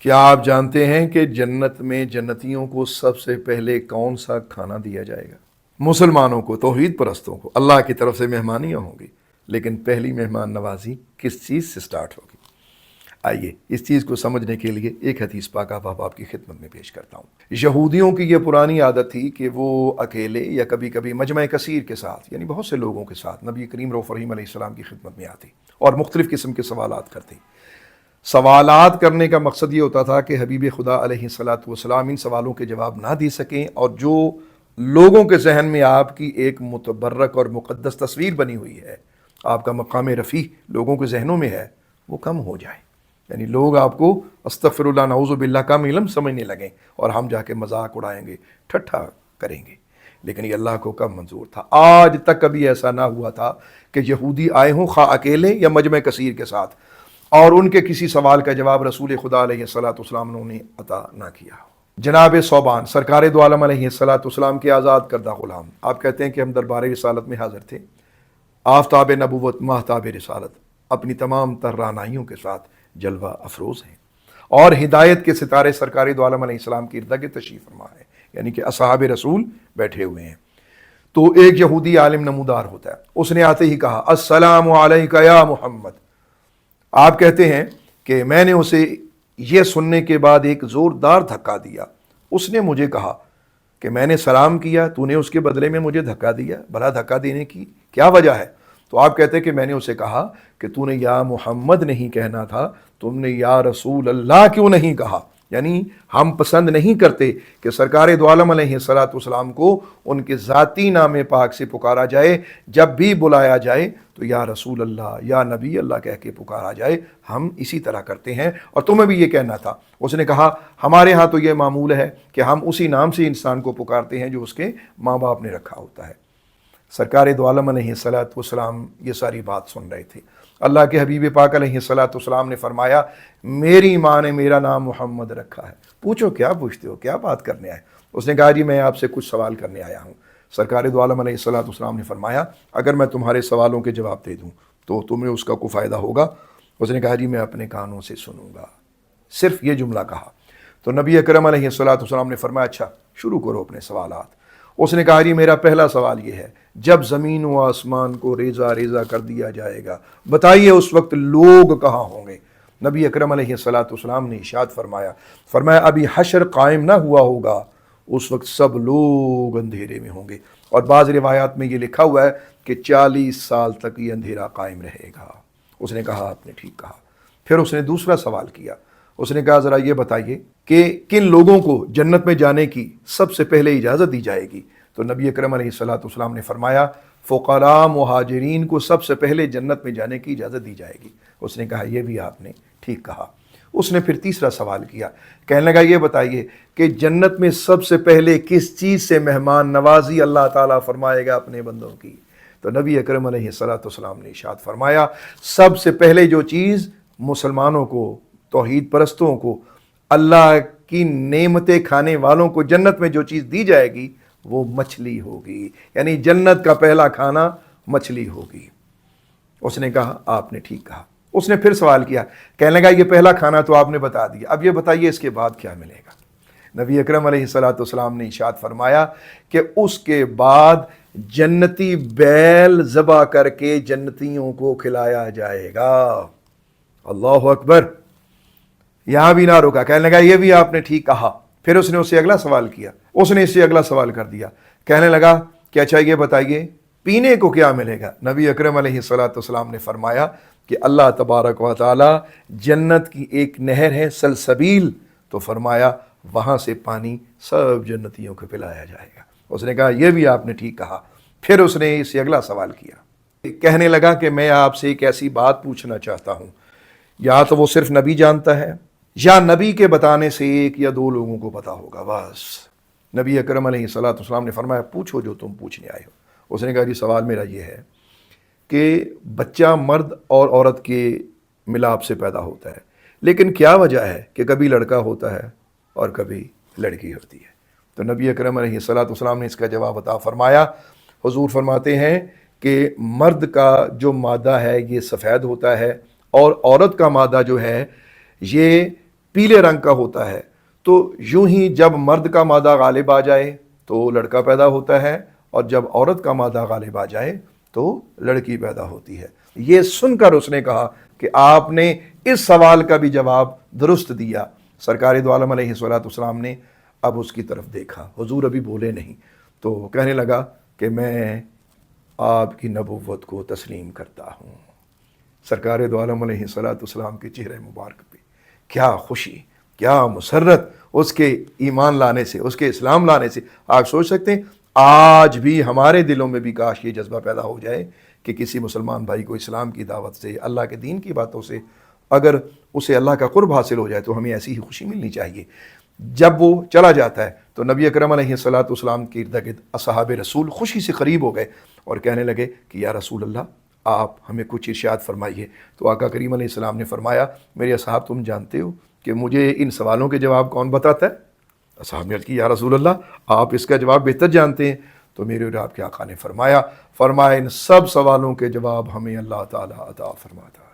کیا آپ جانتے ہیں کہ جنت میں جنتیوں کو سب سے پہلے کون سا کھانا دیا جائے گا؟ مسلمانوں کو، توحید پرستوں کو اللہ کی طرف سے مہمانیاں ہوں گی، لیکن پہلی مہمان نوازی کس چیز سے سٹارٹ ہوگی؟ آئیے اس چیز کو سمجھنے کے لیے ایک حدیث پاک آپ کی خدمت میں پیش کرتا ہوں۔ یہودیوں کی یہ پرانی عادت تھی کہ وہ اکیلے یا کبھی کبھی مجمع کثیر کے ساتھ، یعنی بہت سے لوگوں کے ساتھ، نبی کریم رؤوف رحیم علیہ السلام کی خدمت میں آتی اور مختلف قسم کے سوالات کرتی۔ سوالات کرنے کا مقصد یہ ہوتا تھا کہ حبیب خدا علیہ الصلاۃ والسلام ان سوالوں کے جواب نہ دے سکیں، اور جو لوگوں کے ذہن میں آپ کی ایک متبرک اور مقدس تصویر بنی ہوئی ہے، آپ کا مقام رفیع لوگوں کے ذہنوں میں ہے، وہ کم ہو جائے۔ یعنی لوگ آپ کو استغفر اللہ نعوذ باللہ کا علم سمجھنے لگیں اور ہم جا کے مذاق اڑائیں گے، ٹھٹھا کریں گے۔ لیکن یہ اللہ کو کم منظور تھا۔ آج تک کبھی ایسا نہ ہوا تھا کہ یہودی آئے ہوں خواہ اکیلے یا مجمع کثیر کے ساتھ، اور ان کے کسی سوال کا جواب رسول خدا علیہ الصلاۃ والسلام نے عطا نہ کیا۔ جناب صوبان سرکار دو عالم علیہ الصلاۃ والسلام کے آزاد کردہ غلام، آپ کہتے ہیں کہ ہم دربار رسالت میں حاضر تھے۔ آفتاب نبوت ماہتاب رسالت اپنی تمام تر رعنائیوں کے ساتھ جلوہ افروز ہیں، اور ہدایت کے ستارے سرکار دو عالم علیہ السلام کی ارد گرد تشریف فرما ہے، یعنی کہ اصحاب رسول بیٹھے ہوئے ہیں۔ تو ایک یہودی عالم نمودار ہوتا ہے، اس نے آتے ہی کہا السلام علیکہ یا محمد۔ آپ کہتے ہیں کہ میں نے اسے یہ سننے کے بعد ایک زوردار دھکا دیا۔ اس نے مجھے کہا کہ میں نے سلام کیا، تو نے اس کے بدلے میں مجھے دھکا دیا، بھلا دھکا دینے کی کیا وجہ ہے؟ تو آپ کہتے ہیں کہ میں نے اسے کہا کہ تو نے یا محمد نہیں کہنا تھا، تم نے یا رسول اللہ کیوں نہیں کہا؟ یعنی ہم پسند نہیں کرتے کہ سرکار دو عالم علیہ الصلاۃ والسلام کو ان کے ذاتی نام پاک سے پکارا جائے، جب بھی بلایا جائے تو یا رسول اللہ یا نبی اللہ کہہ کے پکارا جائے۔ ہم اسی طرح کرتے ہیں، اور تمہیں بھی یہ کہنا تھا۔ اس نے کہا ہمارے ہاں تو یہ معمول ہے کہ ہم اسی نام سے انسان کو پکارتے ہیں جو اس کے ماں باپ نے رکھا ہوتا ہے۔ سرکار دو عالم علیہ الصلاۃ والسلام یہ ساری بات سن رہے تھے۔ اللہ کے حبیب پاک علیہ الصلاۃ والسلام نے فرمایا میری ماں نے میرا نام محمد رکھا ہے، پوچھو کیا پوچھتے ہو، کیا بات کرنے آئے؟ اس نے کہا جی میں آپ سے کچھ سوال کرنے آیا ہوں۔ سرکار دو عالم علیہ الصلاۃ والسلام نے فرمایا اگر میں تمہارے سوالوں کے جواب دے دوں تو تمہیں اس کا کوئی فائدہ ہوگا؟ اس نے کہا جی میں اپنے کانوں سے سنوں گا۔ صرف یہ جملہ کہا تو نبی اکرم علیہ الصلاۃ والسلام نے فرمایا اچھا شروع کرو اپنے سوالات۔ اس نے کہا جی میرا پہلا سوال یہ ہے، جب زمین و آسمان کو ریزہ ریزہ کر دیا جائے گا بتائیے اس وقت لوگ کہاں ہوں گے؟ نبی اکرم علیہ الصلاۃ والسلام نے ارشاد فرمایا ابھی حشر قائم نہ ہوا ہوگا، اس وقت سب لوگ اندھیرے میں ہوں گے، اور بعض روایات میں یہ لکھا ہوا ہے کہ 40 سال تک یہ اندھیرا قائم رہے گا۔ اس نے کہا آپ نے ٹھیک کہا۔ پھر اس نے دوسرا سوال کیا، اس نے کہا ذرا یہ بتائیے کہ کن لوگوں کو جنت میں جانے کی سب سے پہلے اجازت دی جائے گی؟ تو نبی اکرم علیہ الصلاۃ والسلام نے فرمایا فقراء مہاجرین کو سب سے پہلے جنت میں جانے کی اجازت دی جائے گی۔ اس نے کہا یہ بھی آپ نے ٹھیک کہا۔ اس نے پھر تیسرا سوال کیا، کہنے لگا یہ بتائیے کہ جنت میں سب سے پہلے کس چیز سے مہمان نوازی اللہ تعالیٰ فرمائے گا اپنے بندوں کی؟ تو نبی اکرم علیہ الصلاۃ والسلام نے ارشاد فرمایا سب سے پہلے جو چیز مسلمانوں کو، توحید پرستوں کو، اللہ کی نعمتیں کھانے والوں کو جنت میں جو چیز دی جائے گی وہ مچھلی ہوگی، یعنی جنت کا پہلا کھانا مچھلی ہوگی۔ اس نے کہا آپ نے ٹھیک کہا۔ اس نے پھر سوال کیا، کہنے لگا یہ پہلا کھانا تو آپ نے بتا دیا، اب یہ بتائیے اس کے بعد کیا ملے گا؟ نبی اکرم علیہ الصلاۃ والسلام نے ارشاد فرمایا کہ اس کے بعد جنتی بیل ذبح کر کے جنتیوں کو کھلایا جائے گا۔ اللہ اکبر! یہاں بھی نہ رکا، کہنے لگا یہ بھی آپ نے ٹھیک کہا۔ پھر اس نے اس سے اگلا سوال کیا، اس نے اس سے اگلا سوال کر دیا، کہنے لگا کہ اچھا یہ بتائیے پینے کو کیا ملے گا؟ نبی اکرم علیہ الصلاۃ والسلام نے فرمایا کہ اللہ تبارک و تعالی جنت کی ایک نہر ہے سلسبیل، تو فرمایا وہاں سے پانی سب جنتیوں کو پلایا جائے گا۔ اس نے کہا یہ بھی آپ نے ٹھیک کہا۔ پھر اس نے اس سے اگلا سوال کیا، کہنے لگا کہ میں آپ سے ایک ایسی بات پوچھنا چاہتا ہوں، یا تو وہ صرف نبی جانتا ہے یا نبی کے بتانے سے ایک یا دو لوگوں کو پتا ہوگا بس۔ نبی اکرم علیہ الصلاۃ والسلام نے فرمایا پوچھو جو تم پوچھنے آئے ہو۔ اس نے کہا جی سوال میرا یہ ہے کہ بچہ مرد اور عورت کے ملاپ سے پیدا ہوتا ہے، لیکن کیا وجہ ہے کہ کبھی لڑکا ہوتا ہے اور کبھی لڑکی ہوتی ہے؟ تو نبی اکرم علیہ الصلاۃ والسلام نے اس کا جواب عطا فرمایا، حضور فرماتے ہیں کہ مرد کا جو مادہ ہے یہ سفید ہوتا ہے، اور عورت کا مادہ جو ہے یہ پیلے رنگ کا ہوتا ہے، تو یوں ہی جب مرد کا مادہ غالب آ جائے تو لڑکا پیدا ہوتا ہے، اور جب عورت کا مادہ غالب آ جائے تو لڑکی پیدا ہوتی ہے۔ یہ سن کر اس نے کہا کہ آپ نے اس سوال کا بھی جواب درست دیا۔ سرکار دو عالم علیہ السلام نے اب اس کی طرف دیکھا، حضور ابھی بولے نہیں، تو کہنے لگا کہ میں آپ کی نبوت کو تسلیم کرتا ہوں۔ سرکار دو عالم علیہ السلام کے چہرے مبارک پہ کیا خوشی، کیا مسرت اس کے ایمان لانے سے، اس کے اسلام لانے سے۔ آپ سوچ سکتے ہیں آج بھی ہمارے دلوں میں بھی کاش یہ جذبہ پیدا ہو جائے کہ کسی مسلمان بھائی کو اسلام کی دعوت سے، اللہ کے دین کی باتوں سے اگر اسے اللہ کا قرب حاصل ہو جائے تو ہمیں ایسی ہی خوشی ملنی چاہیے۔ جب وہ چلا جاتا ہے تو نبی اکرم علیہ السلام کے ارد گرد اصحاب رسول خوشی سے قریب ہو گئے اور کہنے لگے کہ یا رسول اللہ آپ ہمیں کچھ ارشاد فرمائیے۔ تو آقا کریم علیہ السلام نے فرمایا میرے اصحاب تم جانتے ہو کہ مجھے ان سوالوں کے جواب کون بتاتا ہے؟ اصحاب نے عرض کی یا رسول اللہ آپ اس کا جواب بہتر جانتے ہیں۔ تو میرے اور آپ کے آقا نے فرمایا ان سب سوالوں کے جواب ہمیں اللہ تعالیٰ عطا فرماتا ہے۔